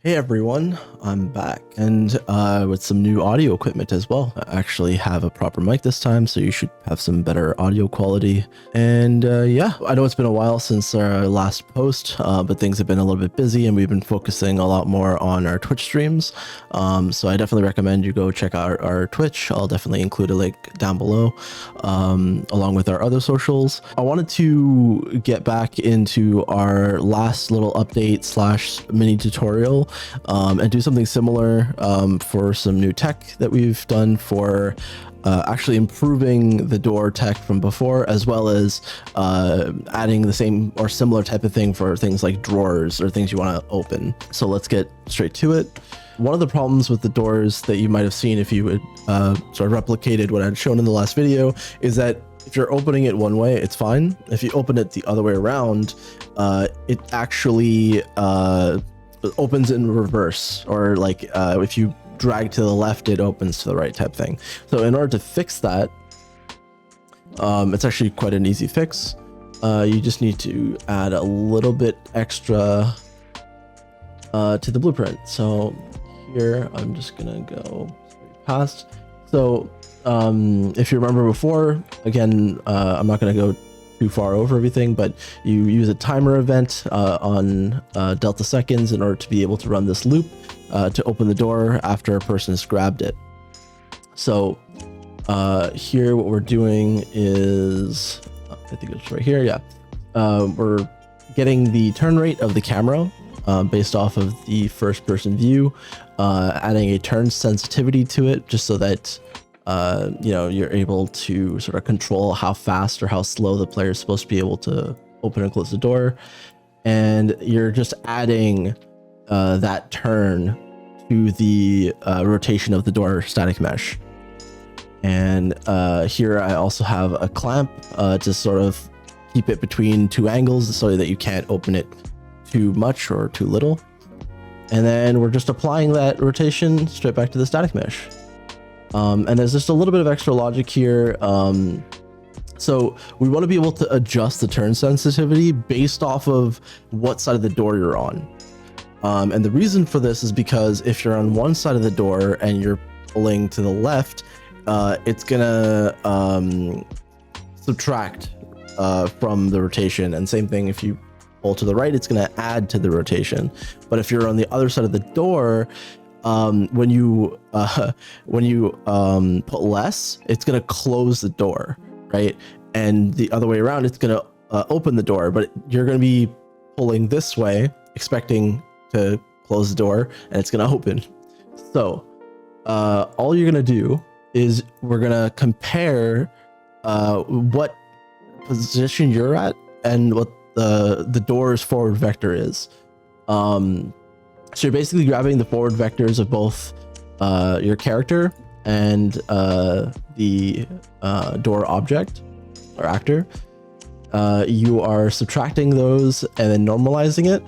Hey everyone, I'm back and with some new audio equipment as well. I actually have a proper mic this time, so you should have some better audio quality. And yeah, I know it's been a while since our last post, but things have been a little bit busy and we've been focusing a lot more on our Twitch streams. So I definitely recommend you go check out our Twitch. I'll definitely include a link down below, along with our other socials. I wanted to get back into our last little update slash mini tutorial and do something similar for some new tech that we've done for actually improving the door tech from before, as well as adding the same or similar type of thing for things like drawers or things you want to open. So let's get straight to it. One of the problems with the doors that you might have seen if you had sort of replicated what I'd shown in the last video is that if you're opening it one way, it's fine. If you open it the other way around, it actually opens in reverse, or like if you drag to the left, it opens to the right type thing. So in order to fix that, it's actually quite an easy fix. You just need to add a little bit extra to the blueprint. So here I'm just gonna go past. So if you remember before, again, I'm not gonna go too far over everything, but you use a timer event on delta seconds in order to be able to run this loop to open the door after a person has grabbed it. So here what we're doing is, I think it's right here, yeah. We're getting the turn rate of the camera based off of the first person view, adding a turn sensitivity to it just so that you know, you're able to sort of control how fast or how slow the player is supposed to be able to open and close the door. And you're just adding that turn to the rotation of the door static mesh. And here I also have a clamp to sort of keep it between two angles so that you can't open it too much or too little. And then we're just applying that rotation straight back to the static mesh. And there's just a little bit of extra logic here. So we want to be able to adjust the turn sensitivity based off of what side of the door you're on. And the reason for this is because if you're on one side of the door and you're pulling to the left, it's gonna subtract from the rotation. And same thing if you pull to the right, it's gonna add to the rotation. But if you're on the other side of the door, when you put less, it's gonna close the door, right? And the other way around, it's gonna open the door, but you're gonna be pulling this way, expecting to close the door, and it's gonna open. So all you're gonna do is we're gonna compare what position you're at and what the door's forward vector is. So you're basically grabbing the forward vectors of both your character and the door object or actor. You are subtracting those and then normalizing it.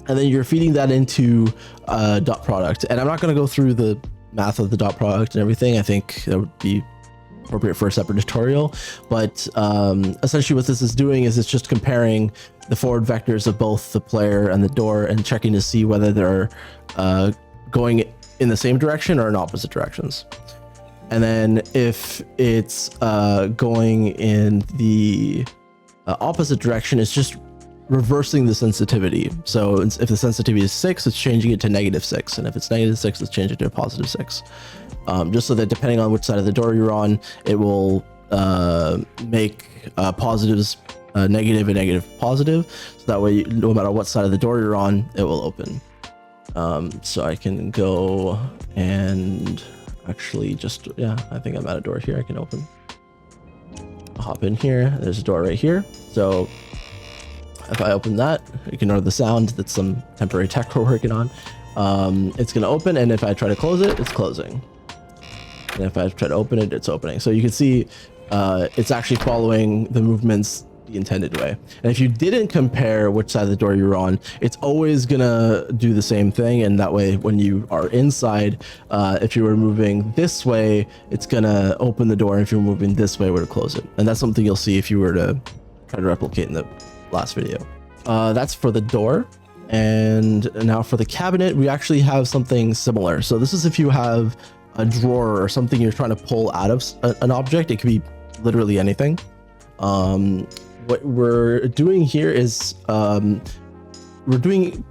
And then you're feeding that into dot product. And I'm not going to go through the math of the dot product and everything. I think that would be appropriate for a separate tutorial. But essentially what this is doing is it's just comparing the forward vectors of both the player and the door and checking to see whether they're going in the same direction or in opposite directions. And then if it's going in the opposite direction, it's just reversing the sensitivity. So if the sensitivity is 6, it's changing it to -6. And if it's -6, it's changing it to a +6. Just so that depending on which side of the door you're on, it will make positives negative and negative positive. So that way, no matter what side of the door you're on, it will open. So I can go and actually just, yeah, I think I'm at a door here I can open. I'll hop in here. There's a door right here. So if I open that, ignore the sound. That's some temporary tech we're working on. It's going to open. And if I try to close it, it's closing. And if I try to open it, it's opening. So you can see it's actually following the movements the intended way. And if you didn't compare which side of the door you're on, it's always gonna do the same thing. And that way, when you are inside, if you were moving this way, it's gonna open the door. And if you're moving this way, it would close it. And that's something you'll see if you were to try to replicate in the last video. That's for the door. And now for the cabinet, we actually have something similar. So this is if you have a drawer or something you're trying to pull out of an object. It could be literally anything. What we're doing here is we're doing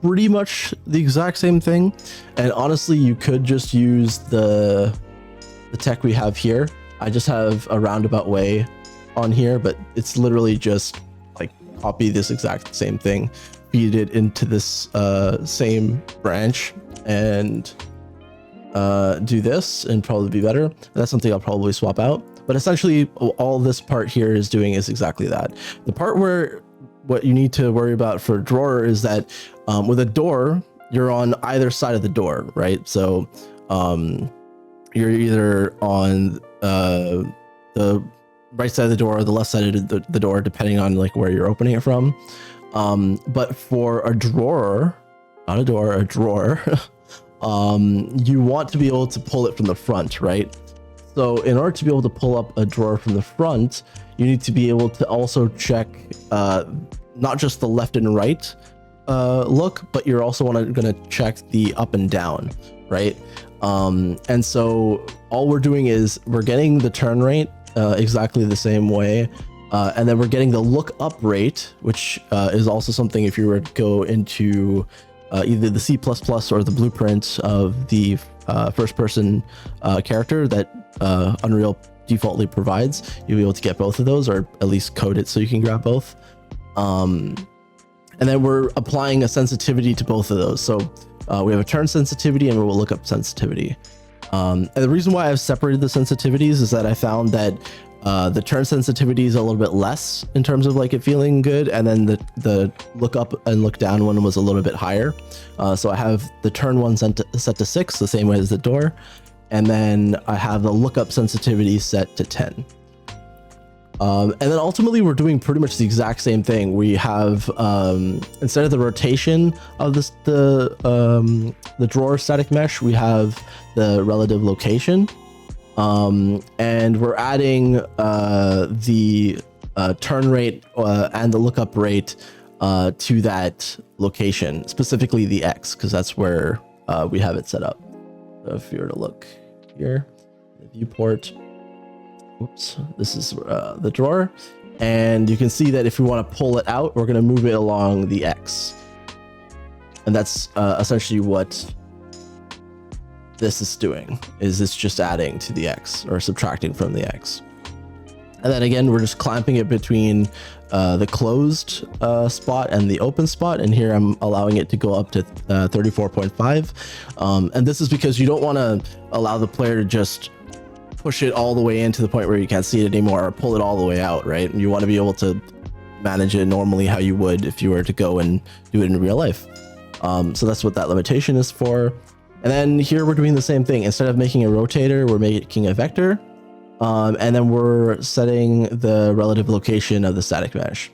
pretty much the exact same thing. And honestly, you could just use the tech we have here. I just have a roundabout way on here, but it's literally just like copy this exact same thing, feed it into this same branch, and do this, and probably be better. That's something I'll probably swap out. But essentially, all this part here is doing is exactly that. The part where what you need to worry about for a drawer is that with a door, you're on either side of the door, right? So you're either on the right side of the door or the left side of the door, depending on like where you're opening it from. But for a drawer, not a door, a drawer, you want to be able to pull it from the front, right? So in order to be able to pull up a drawer from the front, you need to be able to also check not just the left and right look, but you're also going to check the up and down, right? And so all we're doing is we're getting the turn rate exactly the same way. And then we're getting the look up rate, which is also something if you were to go into either the C++ or the blueprint of the first person character that Unreal defaultly provides, you'll be able to get both of those, or at least code it so you can grab both. And then we're applying a sensitivity to both of those. So we have a turn sensitivity and we'll look up sensitivity. And the reason why I've separated the sensitivities is that I found that the turn sensitivity is a little bit less in terms of like it feeling good, and then the look up and look down one was a little bit higher. So I have the turn one set to 6, the same way as the door, and then I have the look up sensitivity set to 10. And then ultimately we're doing pretty much the exact same thing. We have instead of the rotation of the drawer static mesh, we have the relative location. And we're adding the turn rate and the lookup rate to that location, specifically the X, because that's where we have it set up. So if you were to look here, the viewport, oops, this is the drawer, and you can see that if we want to pull it out, we're going to move it along the X, and that's essentially what this is doing. Is it's just adding to the X or subtracting from the X. And then again, we're just clamping it between the closed spot and the open spot. And here I'm allowing it to go up to 34.5. And this is because you don't want to allow the player to just push it all the way in to the point where you can't see it anymore, or pull it all the way out, right? And you want to be able to manage it normally how you would if you were to go and do it in real life. So that's what that limitation is for. And then here we're doing the same thing. Instead of making a rotator, we're making a vector. And then we're setting the relative location of the static mesh.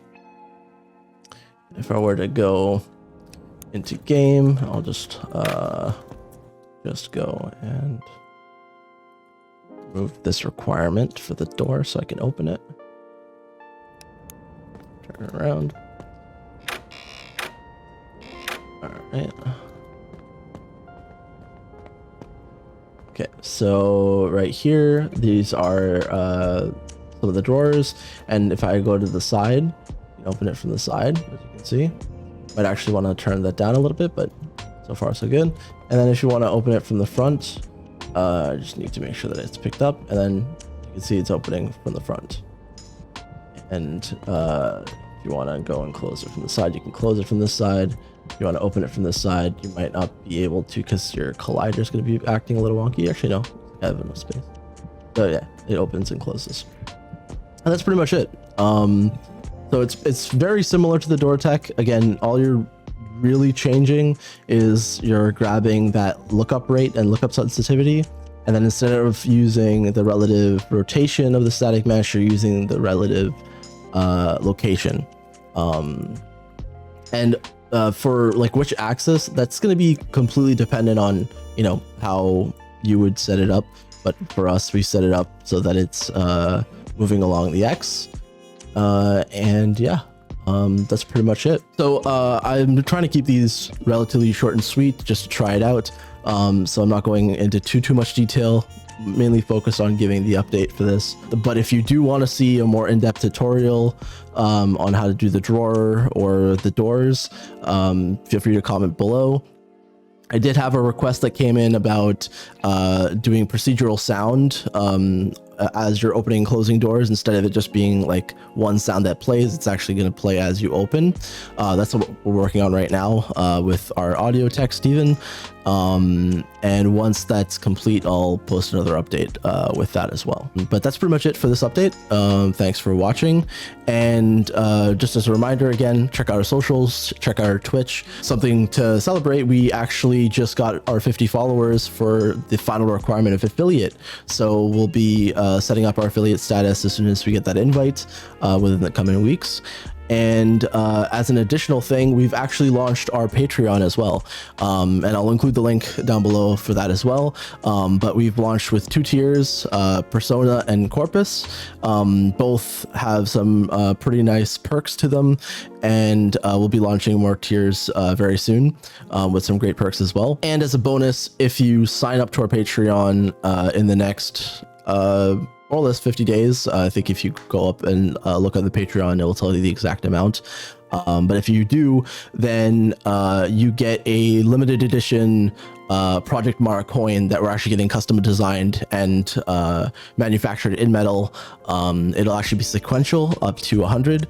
If I were to go into game, I'll just go and remove this requirement for the door so I can open it. Turn it around. All right. Okay, so right here, these are some of the drawers, and if I go to the side, you can open it from the side, as you can see. Might actually want to turn that down a little bit, but so far so good. And then if you want to open it from the front, I just need to make sure that it's picked up, and then you can see it's opening from the front. And if you want to go and close it from the side, you can close it from this side. If you want to open it from this side, you might not be able to because your collider is going to be acting a little wonky. Actually, no, I have enough space. So yeah, it opens and closes. And that's pretty much it. So it's very similar to the door tech. Again, all you're really changing is you're grabbing that lookup rate and lookup sensitivity. And then instead of using the relative rotation of the static mesh, you're using the relative location. And for like which axis, that's going to be completely dependent on, you know, how you would set it up. But for us, we set it up so that it's moving along the X. And yeah, That's pretty much it. So I'm trying to keep these relatively short and sweet just to try it out. So I'm not going into too much detail, mainly focused on giving the update for this. But if you do want to see a more in-depth tutorial on how to do the drawer or the doors, feel free to comment below. I did have a request that came in about doing procedural sound as you're opening and closing doors. Instead of it just being like one sound that plays, it's actually going to play as you open. That's what we're working on right now with our audio tech, Steven. And once that's complete, I'll post another update with that as well. But that's pretty much it for this update. Thanks for watching. And just as a reminder, again, check out our socials, check out our Twitch. Something to celebrate, we actually just got our 50 followers for the final requirement of affiliate. So we'll be setting up our affiliate status as soon as we get that invite within the coming weeks. And as an additional thing, we've actually launched our Patreon as well. And I'll include the link down below for that as well. But we've launched with 2 tiers, Persona and Corpus. Both have some pretty nice perks to them. And we'll be launching more tiers very soon with some great perks as well. And as a bonus, if you sign up to our Patreon in the next more or less 50 days. I think if you go up and look at the Patreon, it will tell you the exact amount. But if you do, then you get a limited edition Project Mara coin that we're actually getting custom designed and manufactured in metal. It'll actually be sequential up to 100.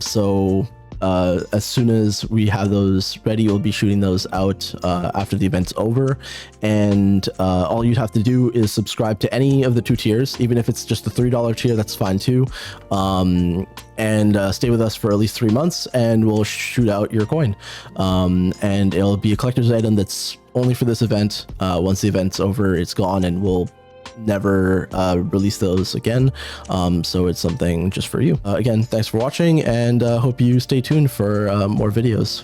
So as soon as we have those ready, we'll be shooting those out after the event's over. And all you'd have to do is subscribe to any of the 2 tiers, even if it's just the $3 tier, that's fine too. And stay with us for at least 3 months and we'll shoot out your coin. And it'll be a collector's item that's only for this event. Once the event's over, it's gone and we'll never release those again. So it's something just for you. Again, thanks for watching and hope you stay tuned for more videos.